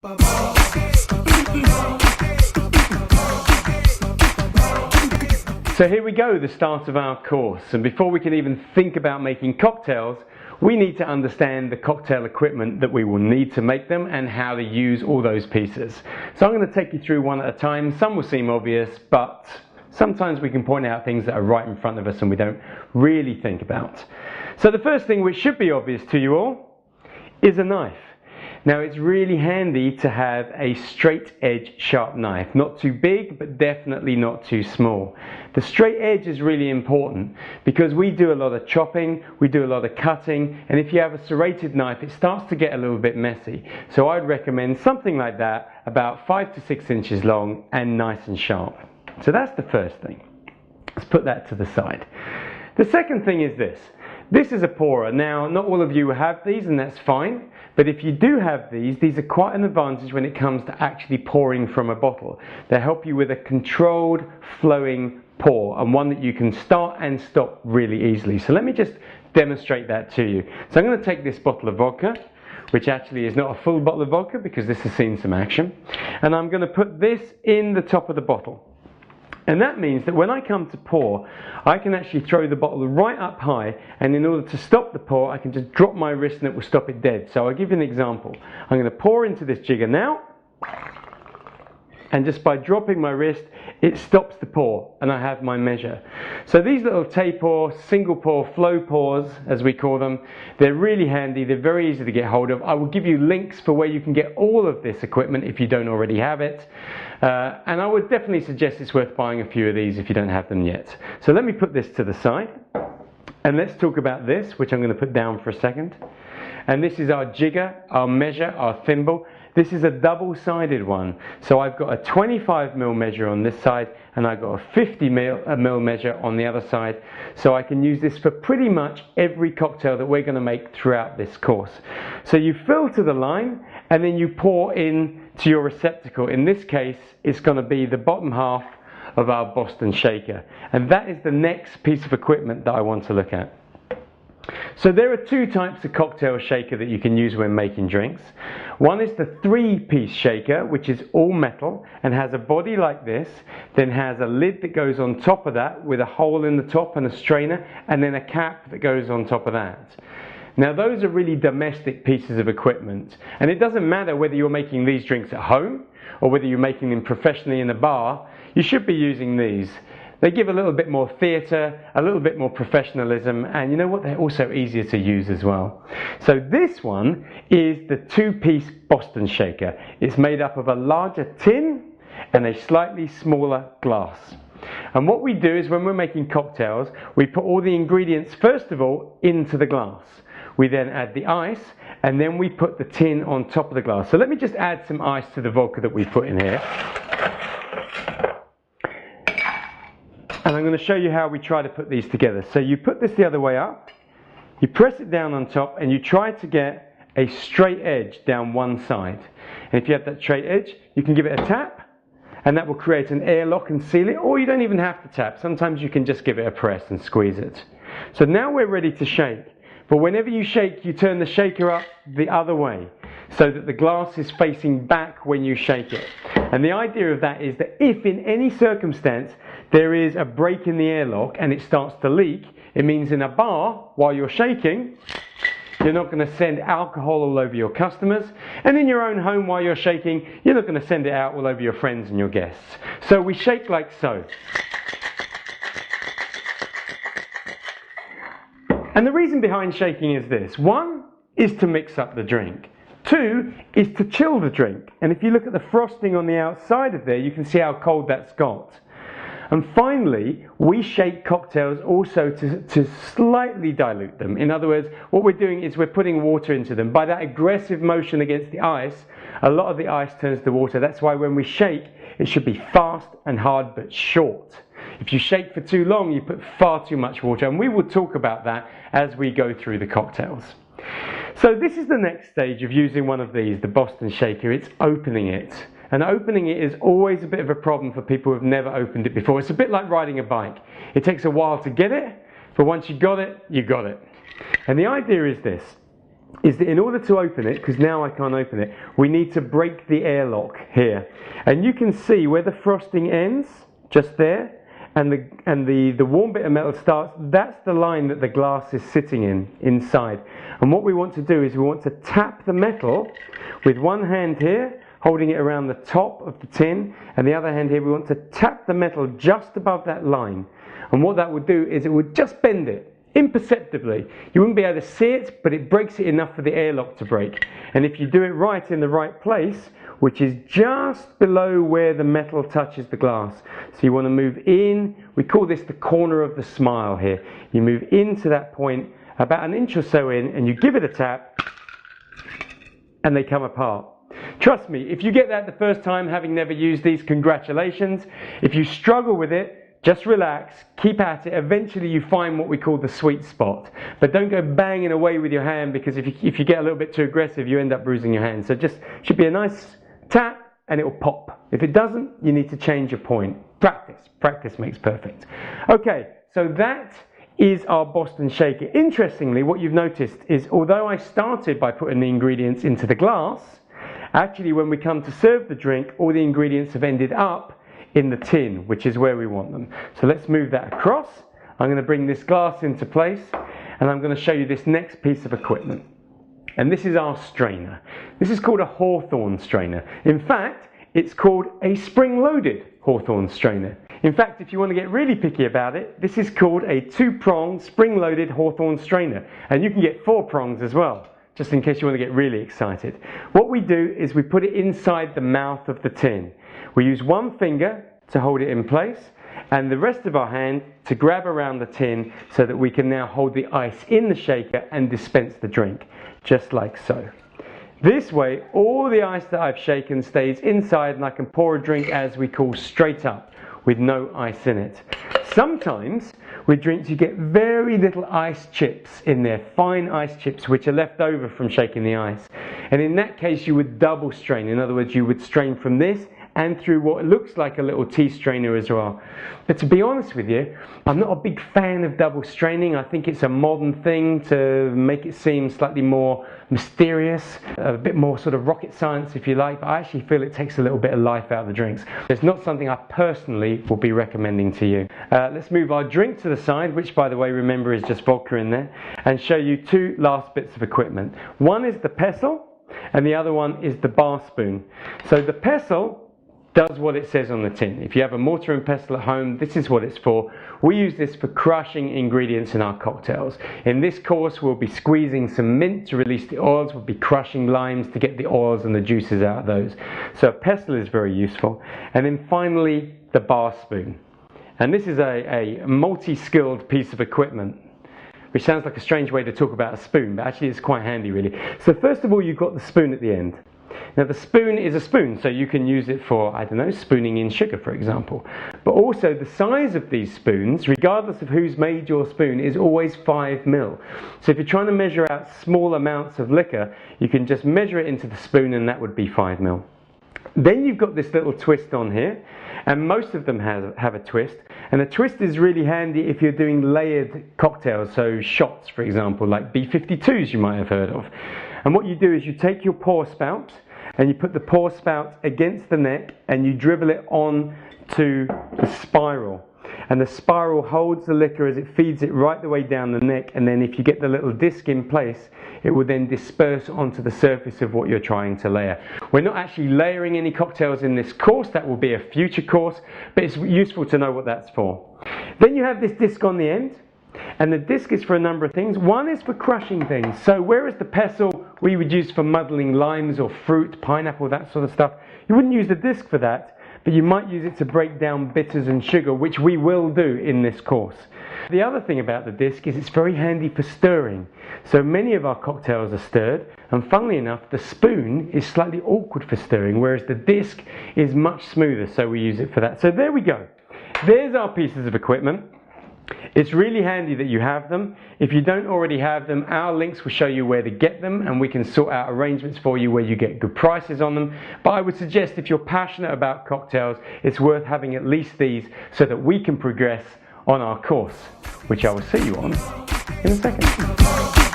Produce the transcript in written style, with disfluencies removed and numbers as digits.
So here we go, the start of our course. And before we can even think about making cocktails, we need to understand the cocktail equipment that we will need to make them and how to use all those pieces. So I'm going to take you through one at a time. Some will seem obvious, but sometimes we can point out things that are right in front of us and we don't really think about. So the first thing, which should be obvious to you all, is a knife. Now it's really handy to have a straight edge sharp knife, not too big but definitely not too small. The straight edge is really important because we do a lot of chopping, we do a lot of cutting, and if you have a serrated knife it starts to get a little bit messy. So I'd recommend something like that, about 5 to 6 inches long and nice and sharp. So that's the first thing. Let's put that to the side. The second thing is this. This is a pourer. Now, not all of you have these, and that's fine. But if you do have these are quite an advantage when it comes to actually pouring from a bottle. They help you with a controlled, flowing pour, and one that you can start and stop really easily. So let me just demonstrate that to you. So I'm going to take this bottle of vodka, which actually is not a full bottle of vodka because this has seen some action, and I'm going to put this in the top of the bottle. And that means that when I come to pour, I can actually throw the bottle right up high, and in order to stop the pour, I can just drop my wrist and it will stop it dead. So I'll give you an example. I'm going to pour into this jigger now, and just by dropping my wrist, it stops the pour, and I have my measure. So these little taper, single pour, flow pours, as we call them, they're really handy, they're very easy to get hold of. I will give you links for where you can get all of this equipment if you don't already have it. And I would definitely suggest it's worth buying a few of these if you don't have them yet. So let me put this to the side, and let's talk about this, which I'm going to put down for a second. And this is our jigger, our measure, our thimble. This is a double-sided one. So I've got a 25mm measure on this side, and I've got a 50mm measure on the other side. So I can use this for pretty much every cocktail that we're going to make throughout this course. So you fill to the line, and then you pour in to your receptacle. In this case, it's going to be the bottom half of our Boston shaker. And that is the next piece of equipment that I want to look at. So there are two types of cocktail shaker that you can use when making drinks. One is the 3-piece shaker, which is all metal and has a body like this, then has a lid that goes on top of that with a hole in the top and a strainer, and then a cap that goes on top of that. Now those are really domestic pieces of equipment, and it doesn't matter whether you're making these drinks at home or whether you're making them professionally in a bar, you should be using these. They give a little bit more theatre, a little bit more professionalism, and you know what, they're also easier to use as well. So this one is the 2-piece Boston shaker. It's made up of a larger tin and a slightly smaller glass. And what we do is when we're making cocktails, we put all the ingredients first of all into the glass. We then add the ice, and then we put the tin on top of the glass. So let me just add some ice to the vodka that we put in here. And I'm going to show you how we try to put these together. So you put this the other way up, you press it down on top, and you try to get a straight edge down one side. And if you have that straight edge, you can give it a tap, and that will create an airlock and seal it, or you don't even have to tap. Sometimes you can just give it a press and squeeze it. So now we're ready to shake. But whenever you shake, you turn the shaker up the other way so that the glass is facing back when you shake it. And the idea of that is that if in any circumstance there is a break in the airlock and it starts to leak, it means in a bar, while you're shaking, you're not going to send alcohol all over your customers. And in your own home while you're shaking, you're not going to send it out all over your friends and your guests. So we shake like so. And the reason behind shaking is this. 1 is to mix up the drink. 2 is to chill the drink. And if you look at the frosting on the outside of there, you can see how cold that's got. And finally, we shake cocktails also to slightly dilute them. In other words, what we're doing is we're putting water into them. By that aggressive motion against the ice, a lot of the ice turns to water. That's why when we shake, it should be fast and hard but short. If you shake for too long, you put far too much water, and we will talk about that as we go through the cocktails. So this is the next stage of using one of these, the Boston shaker. It's opening it. And opening it is always a bit of a problem for people who have never opened it before. It's a bit like riding a bike. It takes a while to get it, but once you got it, you got it. And the idea is this. is that in order to open it, because now I can't open it, we need to break the airlock here. And you can see where the frosting ends, just there, and the warm bit of metal starts. That's the line that the glass is sitting inside. And what we want to do is we want to tap the metal with one hand here, holding it around the top of the tin, and the other hand here we want to tap the metal just above that line. And what that would do is it would just bend it imperceptibly. You wouldn't be able to see it, but it breaks it enough for the airlock to break. And if you do it right in the right place, which is just below where the metal touches the glass, so you want to move in, we call this the corner of the smile here. You move into that point about an inch or so in, and you give it a tap, and they come apart. Trust me, if you get that the first time, having never used these, congratulations. If you struggle with it, just relax, keep at it. Eventually you find what we call the sweet spot. But don't go banging away with your hand, because if you get a little bit too aggressive, you end up bruising your hand. So just should be a nice tap and it will pop. If it doesn't, you need to change your point. Practice. Practice makes perfect. Okay, so that is our Boston shaker. Interestingly, what you've noticed is although I started by putting the ingredients into the glass, actually when we come to serve the drink, all the ingredients have ended up in the tin, which is where we want them. So let's move that across. I'm going to bring this glass into place, and I'm going to show you this next piece of equipment. And this is our strainer. This is called a Hawthorne strainer. In fact, it's called a spring-loaded Hawthorne strainer. In fact, if you want to get really picky about it, this is called a 2-pronged spring-loaded Hawthorne strainer. And you can get 4 prongs as well, just in case you want to get really excited. What we do is we put it inside the mouth of the tin. We use one finger to hold it in place, and the rest of our hand to grab around the tin so that we can now hold the ice in the shaker and dispense the drink, just like so. This way, all the ice that I've shaken stays inside, and I can pour a drink as we call straight up, with no ice in it. Sometimes with drinks you get very little ice chips in there, fine ice chips which are left over from shaking the ice. And in that case you would double strain. In other words, you would strain from this and through what looks like a little tea strainer as well. But to be honest with you, I'm not a big fan of double straining. I think it's a modern thing to make it seem slightly more mysterious, a bit more sort of rocket science if you like, but I actually feel it takes a little bit of life out of the drinks. It's not something I personally will be recommending to you. Let's move our drink to the side, which by the way, remember, is just vodka in there, and show you 2 last bits of equipment. One is the pestle, and the other one is the bar spoon. So the pestle does what it says on the tin. If you have a mortar and pestle at home, this is what it's for. We use this for crushing ingredients in our cocktails. In this course, we'll be squeezing some mint to release the oils. We'll be crushing limes to get the oils and the juices out of those. So a pestle is very useful. And then finally, the bar spoon. And this is a multi-skilled piece of equipment, which sounds like a strange way to talk about a spoon, but actually it's quite handy really. So first of all, you've got the spoon at the end. Now the spoon is a spoon, so you can use it for, I don't know, spooning in sugar, for example. But also the size of these spoons, regardless of who's made your spoon, is always 5 ml. So if you're trying to measure out small amounts of liquor, you can just measure it into the spoon and that would be 5 ml. Then you've got this little twist on here, and most of them have a twist. And a twist is really handy if you're doing layered cocktails, so shots, for example, like B-52s you might have heard of. And what you do is you take your pour spout and you put the pour spout against the neck and you dribble it on to the spiral. And the spiral holds the liquor as it feeds it right the way down the neck, and then if you get the little disc in place, it will then disperse onto the surface of what you're trying to layer. We're not actually layering any cocktails in this course, that will be a future course, but it's useful to know what that's for. Then you have this disc on the end, and the disc is for a number of things. One is for crushing things. So whereas the pestle we would use for muddling limes or fruit, pineapple, that sort of stuff, you wouldn't use the disc for that, but you might use it to break down bitters and sugar, which we will do in this course. The other thing about the disc is it's very handy for stirring. So many of our cocktails are stirred, and funnily enough, the spoon is slightly awkward for stirring, whereas the disc is much smoother, so we use it for that. So there we go. There's our pieces of equipment. It's really handy that you have them. If you don't already have them, our links will show you where to get them, and we can sort out arrangements for you where you get good prices on them. But I would suggest if you're passionate about cocktails, it's worth having at least these so that we can progress on our course, which I will see you on in a second.